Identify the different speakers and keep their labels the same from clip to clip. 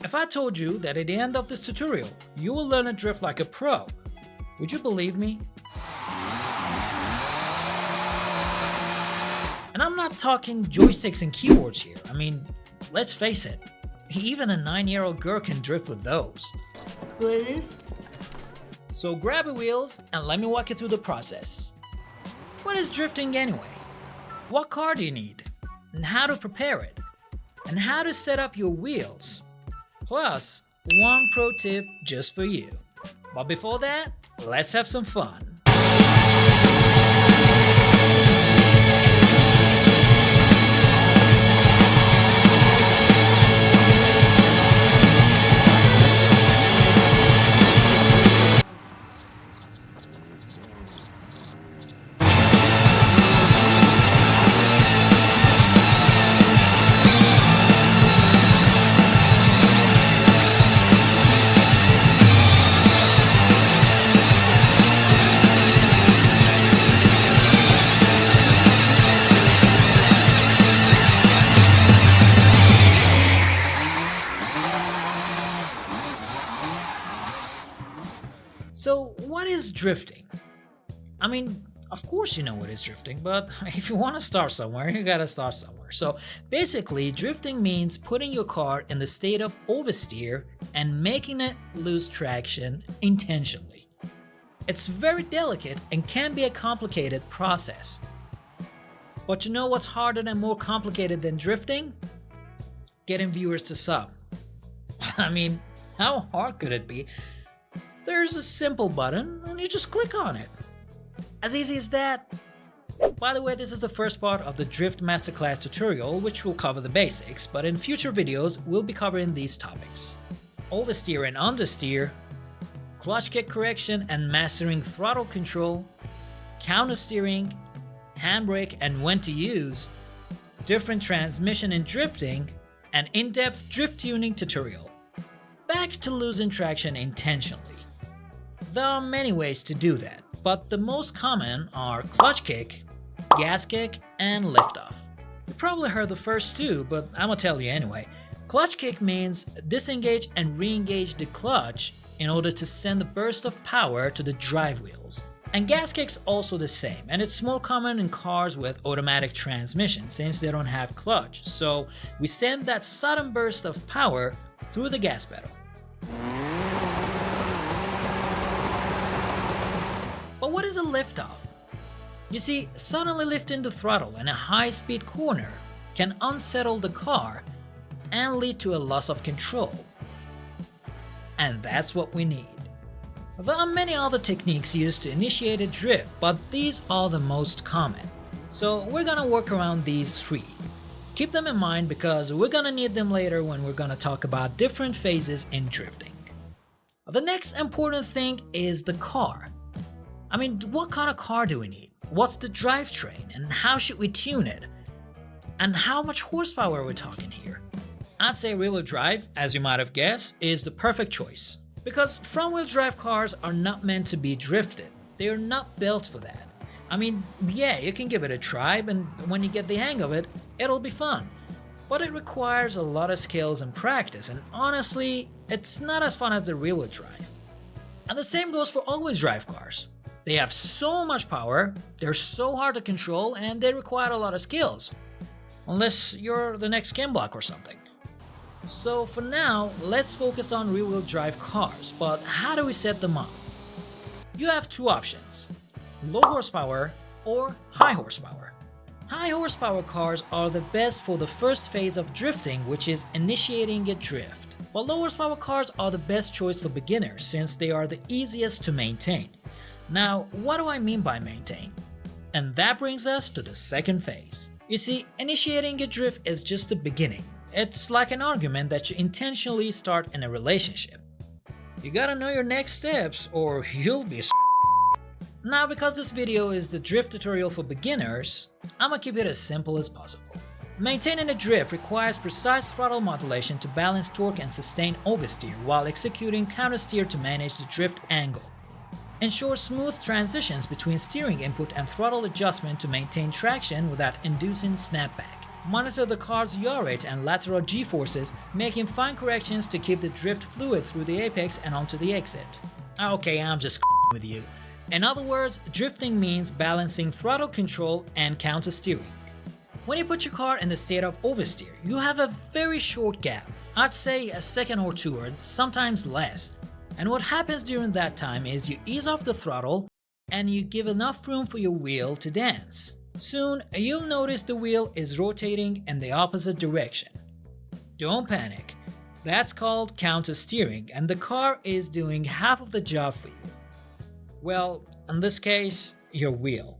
Speaker 1: If I told you that at the end of this tutorial, you will learn to drift like a pro, would you believe me? And I'm not talking joysticks and keyboards here. I mean, let's face it, even a 9-year-old girl can drift with those.
Speaker 2: Really?
Speaker 1: So grab your wheels and let me walk you through the process. What is drifting anyway? What car do you need? And how to prepare it? And how to set up your wheels? Plus, one pro tip just for you. But before that, let's have some fun. So, what is drifting? I mean, of course you know what is drifting, but if you want to start somewhere, you gotta start somewhere. So, basically, drifting means putting your car in the state of oversteer and making it lose traction intentionally. It's very delicate and can be a complicated process. But you know what's harder and more complicated than drifting? Getting viewers to sub. I mean, how hard could it be? There's a simple button and you just click on it. As easy as that. By the way, this is the first part of the Drift Masterclass tutorial, which will cover the basics, but in future videos we'll be covering these topics: oversteer and understeer, clutch kick correction and mastering throttle control, countersteering, handbrake and when to use, different transmission in drifting, and in-depth drift tuning tutorial. Back to losing traction intentionally. There are many ways to do that, but the most common are clutch kick, gas kick, and liftoff. You probably heard the first two, but I'ma tell you anyway. Clutch kick means disengage and re-engage the clutch in order to send a burst of power to the drive wheels. And gas kick's also the same, and it's more common in cars with automatic transmission since they don't have clutch, so we send that sudden burst of power through the gas pedal. But what is a liftoff? You see, suddenly lifting the throttle in a high-speed corner can unsettle the car and lead to a loss of control. And that's what we need. There are many other techniques used to initiate a drift, but these are the most common. So we're gonna work around these three. Keep them in mind because we're gonna need them later when we're gonna talk about different phases in drifting. The next important thing is the car. I mean, what kind of car do we need? What's the drivetrain and how should we tune it? And how much horsepower are we talking here? I'd say rear-wheel drive, as you might have guessed, is the perfect choice. Because front-wheel drive cars are not meant to be drifted. They are not built for that. I mean, yeah, you can give it a try, and when you get the hang of it, it'll be fun. But it requires a lot of skills and practice, and honestly, it's not as fun as the rear-wheel drive. And the same goes for all-wheel drive cars. They have so much power, they're so hard to control, and they require a lot of skills. Unless you're the next Ken Block or something. So for now, let's focus on rear-wheel drive cars, but how do we set them up? You have two options: low horsepower or high horsepower. High horsepower cars are the best for the first phase of drifting, which is initiating a drift. While low horsepower cars are the best choice for beginners since they are the easiest to maintain. Now, what do I mean by maintain? And that brings us to the second phase. You see, initiating a drift is just the beginning. It's like an argument that you intentionally start in a relationship. You gotta know your next steps or you'll be Now, because this video is the drift tutorial for beginners, I'ma keep it as simple as possible. Maintaining a drift requires precise throttle modulation to balance torque and sustain oversteer while executing countersteer to manage the drift angle. Ensure smooth transitions between steering input and throttle adjustment to maintain traction without inducing snapback. Monitor the car's yaw rate and lateral g-forces, making fine corrections to keep the drift fluid through the apex and onto the exit. Okay, I'm just with you. In other words, drifting means balancing throttle control and countersteering. When you put your car in the state of oversteer, you have a very short gap. I'd say a second or two, or sometimes less. And what happens during that time is you ease off the throttle and you give enough room for your wheel to dance. Soon, you'll notice the wheel is rotating in the opposite direction. Don't panic. That's called countersteering, and the car is doing half of the job for you. Well, in this case, your wheel.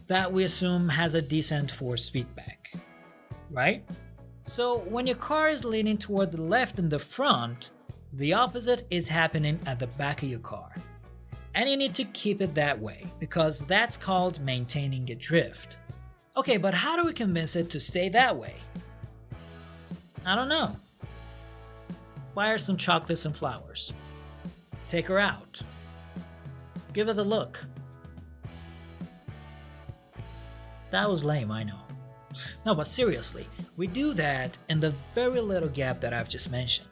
Speaker 1: That we assume has a decent force feedback, right? So when your car is leaning toward the left in the front, the opposite is happening at the back of your car. And you need to keep it that way, because that's called maintaining a drift. Okay, but how do we convince it to stay that way? I don't know. Buy her some chocolates and flowers. Take her out. Give her the look. That was lame, I know. No, but seriously, we do that in the very little gap that I've just mentioned.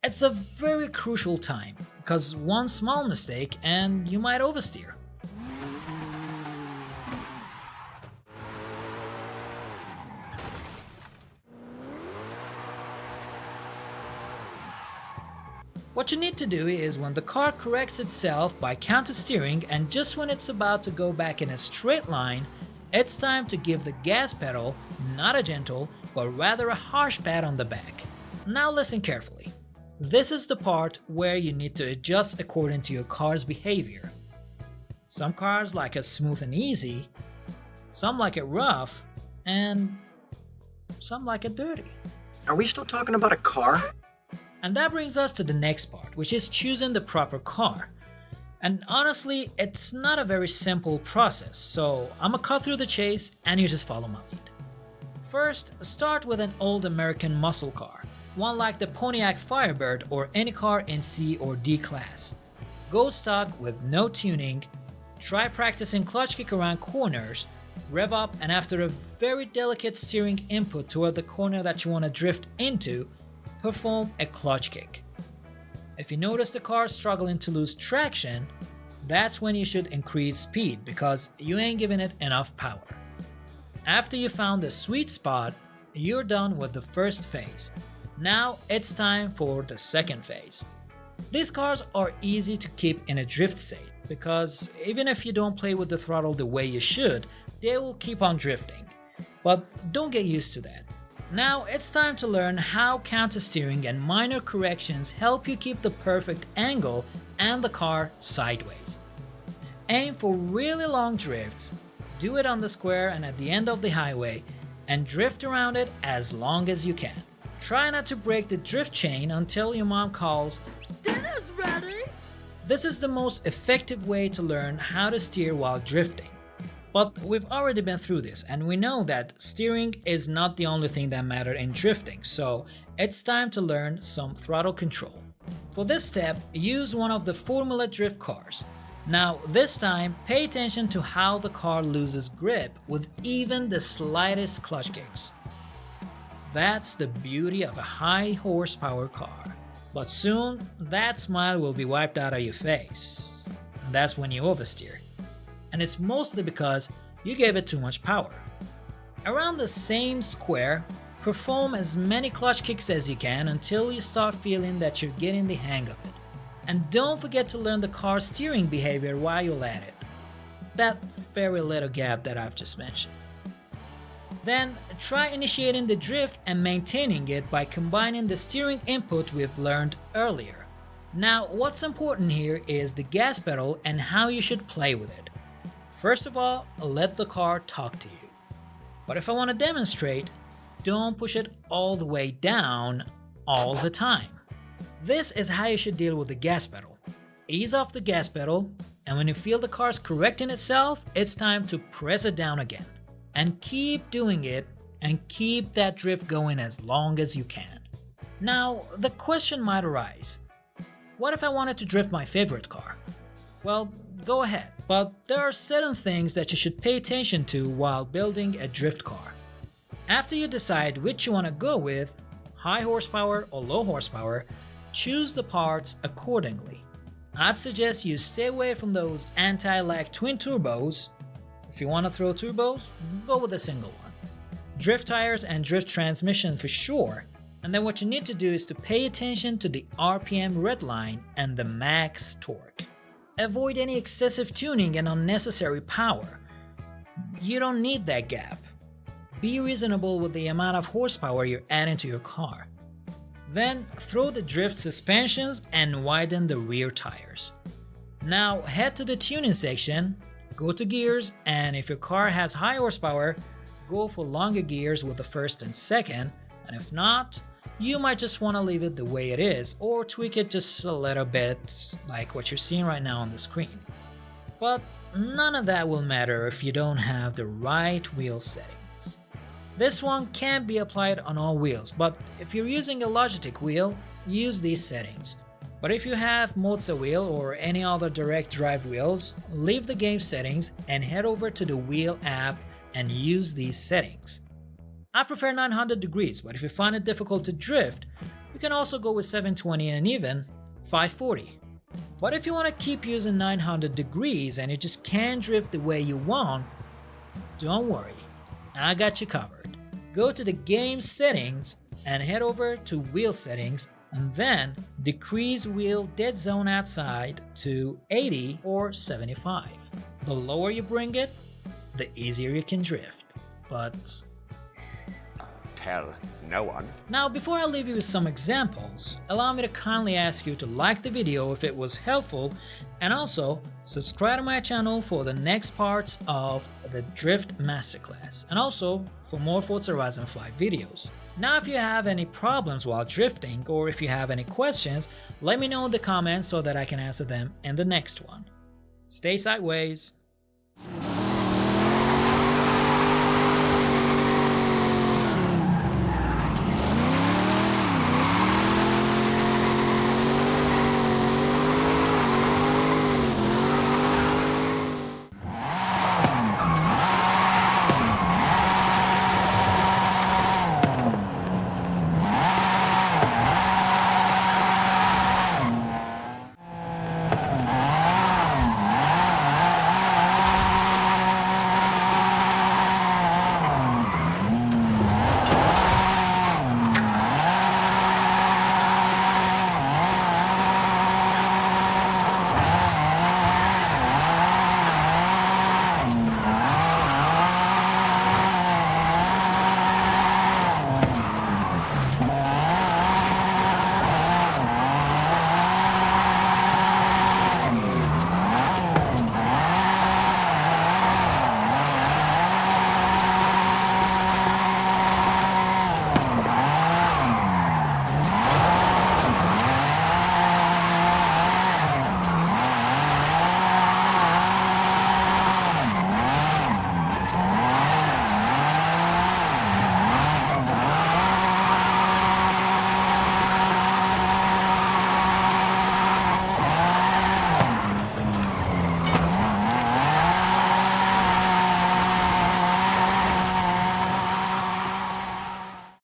Speaker 1: It's a very crucial time, because one small mistake and you might oversteer. What you need to do is when the car corrects itself by countersteering and just when it's about to go back in a straight line, it's time to give the gas pedal not a gentle, but rather a harsh pat on the back. Now listen carefully. This is the part where you need to adjust according to your car's behavior. Some cars like it smooth and easy, some like it rough, and some like it dirty.
Speaker 2: Are we still talking about a car?
Speaker 1: And that brings us to the next part, which is choosing the proper car. And honestly, it's not a very simple process, so I'ma cut through the chase and you just follow my lead. First, start with an old American muscle car, one like the Pontiac Firebird or any car in C or D class. Go stock with no tuning, try practicing clutch kick around corners, rev up, and after a very delicate steering input toward the corner that you want to drift into, perform a clutch kick. If you notice the car struggling to lose traction, that's when you should increase speed because you ain't giving it enough power. After you found the sweet spot, you're done with the first phase. Now it's time for the second phase. These cars are easy to keep in a drift state because even if you don't play with the throttle the way you should, they will keep on drifting. But don't get used to that. Now it's time to learn how countersteering and minor corrections help you keep the perfect angle and the car sideways. Aim for really long drifts, do it on the square and at the end of the highway, and drift around it as long as you can. Try not to break the drift chain until your mom calls, "Dinner's ready!" This is the most effective way to learn how to steer while drifting. But we've already been through this and we know that steering is not the only thing that matters in drifting, so it's time to learn some throttle control. For this step, use one of the Formula Drift cars. Now this time, pay attention to how the car loses grip with even the slightest clutch kicks. That's the beauty of a high horsepower car. But soon, that smile will be wiped out of your face. And that's when you oversteer. And it's mostly because you gave it too much power. Around the same square, perform as many clutch kicks as you can until you start feeling that you're getting the hang of it. And don't forget to learn the car's steering behavior while you're at it. That very little gap that I've just mentioned. Then try initiating the drift and maintaining it by combining the steering input we've learned earlier. Now what's important here is the gas pedal and how you should play with it. First of all, let the car talk to you. But if I want to demonstrate, don't push it all the way down all the time. This is how you should deal with the gas pedal. Ease off the gas pedal, and when you feel the car's correcting itself, it's time to press it down again. And keep doing it, and keep that drift going as long as you can. Now, the question might arise, what if I wanted to drift my favorite car? Well, go ahead, but there are certain things that you should pay attention to while building a drift car. After you decide which you want to go with, high horsepower or low horsepower, choose the parts accordingly. I'd suggest you stay away from those anti-lag twin turbos. If you want to throw turbos, go with a single one. Drift tires and drift transmission for sure. And then what you need to do is to pay attention to the RPM red line and the max torque. Avoid any excessive tuning and unnecessary power. You don't need that gap. Be reasonable with the amount of horsepower you're adding to your car. Then throw the drift suspensions and widen the rear tires. Now head to the tuning section, go to gears, and if your car has high horsepower, go for longer gears with the first and second, and if not, you might just want to leave it the way it is or tweak it just a little bit like what you're seeing right now on the screen. But none of that will matter if you don't have the right wheel settings. This one can't be applied on all wheels, but if you're using a Logitech wheel, use these settings. But if you have Moza wheel or any other direct drive wheels, leave the game settings and head over to the wheel app and use these settings. I prefer 900 degrees, but if you find it difficult to drift, you can also go with 720 and even 540. But if you want to keep using 900 degrees and you just can't drift the way you want, don't worry, I got you covered. Go to the game settings and head over to wheel settings and then decrease wheel dead zone outside to 80 or 75. The lower you bring it, the easier you can drift. But
Speaker 3: tell no one.
Speaker 1: Now, before I leave you with some examples, allow me to kindly ask you to like the video if it was helpful, and also subscribe to my channel for the next parts of the Drift Masterclass, and also for more Forza Horizon Flight videos. Now, if you have any problems while drifting, or if you have any questions, let me know in the comments so that I can answer them in the next one. Stay sideways.